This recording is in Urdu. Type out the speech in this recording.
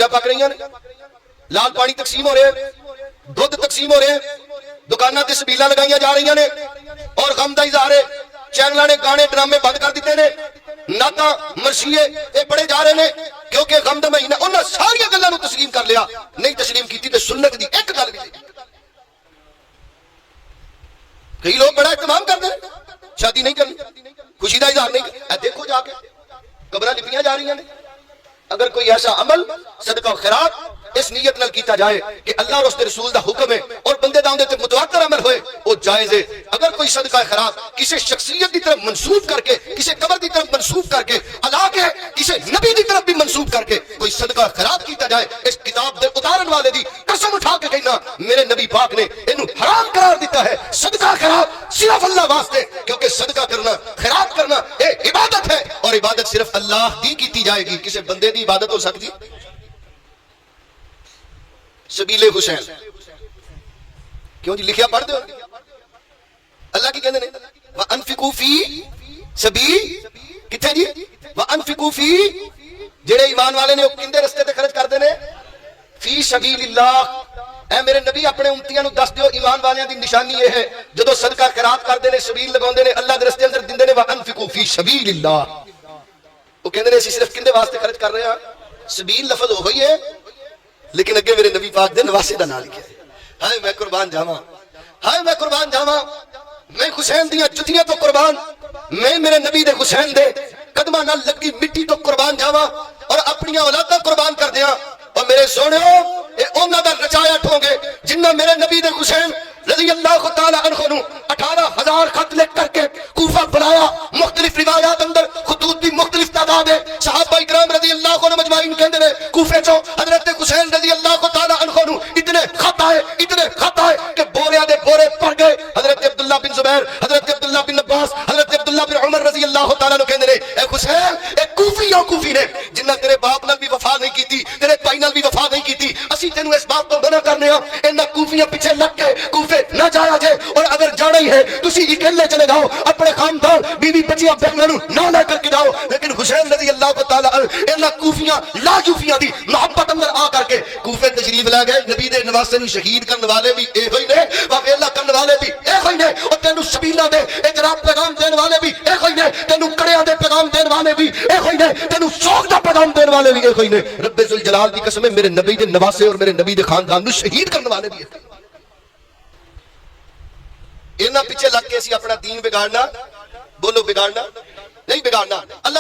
روٹیاں پک رہی ہیں، لال پانی تقسیم ہو رہے ہیں، دودھ تقسیم ہو رہے ہیں، دکاناں تے سبیلاں لگائیاں جا رہی ہیں اور غم دا اظہار ہے، چینلاں نے گانے ڈرامے بند کر دیتے نے، نعتاں مرثیے اے پڑھے جا رہے نے کیونکہ غم دا مہینہ، انہاں ساری گلاں نو تسلیم کر لیا، نہیں تسلیم کیتی تے سنت دی ایک گل بھی نہیں۔ کئی لوگ بڑا اہتمام کرتے ہیں، شادی نہیں کرنی، خوشی دا اظہار نہیں کرنا، دیکھو جا کے قبراں لپیاں جا رہی ہیں۔ اگر کوئی ایسا عمل صدقہ و خیرات اس نیت نال کیتا جائے کہ اللہ اور اس کے رسول دا حکم ہے اور بندے دا اندے تے متواتر عمل ہوئے، وہ جائز ہے۔ اگر کوئی صدقہ خیرات کسی شخصیت دی طرف منسوب کر کے، کسی قبر دی طرف منسوب کر کے، علا کے کسی نبی دی طرف بھی منسوب کر کے کوئی صدقہ خیرات کیتا جائے، اس کتاب دے اتارن والے دی قسم اٹھا کے کہنا میرے نبی پاک نے اینو حرام قرار دیتا ہے۔ صدقہ خیرات صرف اللہ واسطے، کیونکہ صدقہ کرنا، خیرات کرنا یہ عبادت ہے، اور عبادت صرف اللہ دی کیتی جائے گی، کسی بندے دی عبادت ہو سکتی۔ سبیل حسین کیوں جی لکھیا پڑھ دو، اللہ کی کہندے نے وَأَنفِقُوا فِي سَبِيلِ، کتھے جی وَأَنفِقُوا فِي، جڑے ایمان والے نے کندے رستے تے خرچ کردے نے، فی سبیل اللہ۔ اے میرے نبی اپنے امتیاں نو دس دیو ایمان والیاں دی نشانی یہ ہے جدو صدقہ خیرات کردے نے، سبیل لگاوندے نے، اللہ دے رستے اندر دیندے نے، وَأَنفِقُوا فِي سَبِيلِ اللَّهِ، وہ کہندے نے اسی صرف کندے واسطے خرچ کر رہے ہیں، سبیل لفظ وہی ہے لیکن اگے میرے نبی پاک دے نواسے دا نام لکھیا ہے۔ ہائے میں قربان جاواں، ہائے میں قربان جاواں، میں حسین دیاں جتیاں تو قربان، میں میرے نبی دے حسین دے قدماں نال لگی مٹی تو قربان جاواں اور اپنی اولاداں قربان کر دیاں۔ اور میرے سونےو اے انہاں دا رچایا ٹھونگے جنہاں میرے نبی دے حسین رضی اللہ تعالی عنہ نو 18,000 خط لکھ کر کے کوفہ بلایا، مختلف روایات اندر خطوط بھی مختلف تعداد ہے، صحابہ اکرام رضی اللہ عنہ مجمعین کہندے نے کوفے چوں حضرت حسین رضی اللہ تعالی عنہ نو اتنے خط آئے کہ بوریاں دے بورے پڑ گئے۔ حضرت عبداللہ بن زبیر، حضرت عبداللہ بن عباس، حضرت عبداللہ بن عمر رضی اللہ تعالی عنہ کہندے نے اے حسین، اے کوفی نے جنہاں تیرے باپ نال بھی وفا نہیں کیتی، تیرے بھائی نال بھی وفا نہیں کیتی، اسی تینوں اس بات تو منع کرنے ہاں انہاں کوفیاں پیچھے لگ کے کوفے نہ جایا جے، اور اگر جانا ہی ہے تسی اکیلے چلے جاؤ، اپنے خاندان بیوی بچیاں بہنوں نہ لے کر کے جاؤ۔ لیکن حسین رضی اللہ تعالی عنہ انہاں کوفیاں لاجوفیاں دی محبت اندر آ کر کے کوفے تشریف لے گئے۔ نبی دے نواسے نو شہید کرنے والے بھی اے ہوئی نے، واویلا کرنے والے بھی اے ہوئی نے، اور تینوں سبیلاں دے اجرات پیغام دین والے بھی اے ہوئی نے، تینوں کڑیاں دے پیغام دین والے بھی اے ہوئی نے، تینوں سوگ دا پیغام دین والے بھی اے ہوئی نے۔ رب ذوالجلال دی قسم ہے میرے نبی دے نواسے اور میرے نبی دے خاندان نو شہید کرنے والے بھی ہے۔ انہاں پیچھے لگ کے اسی اپنا دین بگاڑنا، بولو بگاڑنا نہیں بگاڑنا۔ اللہ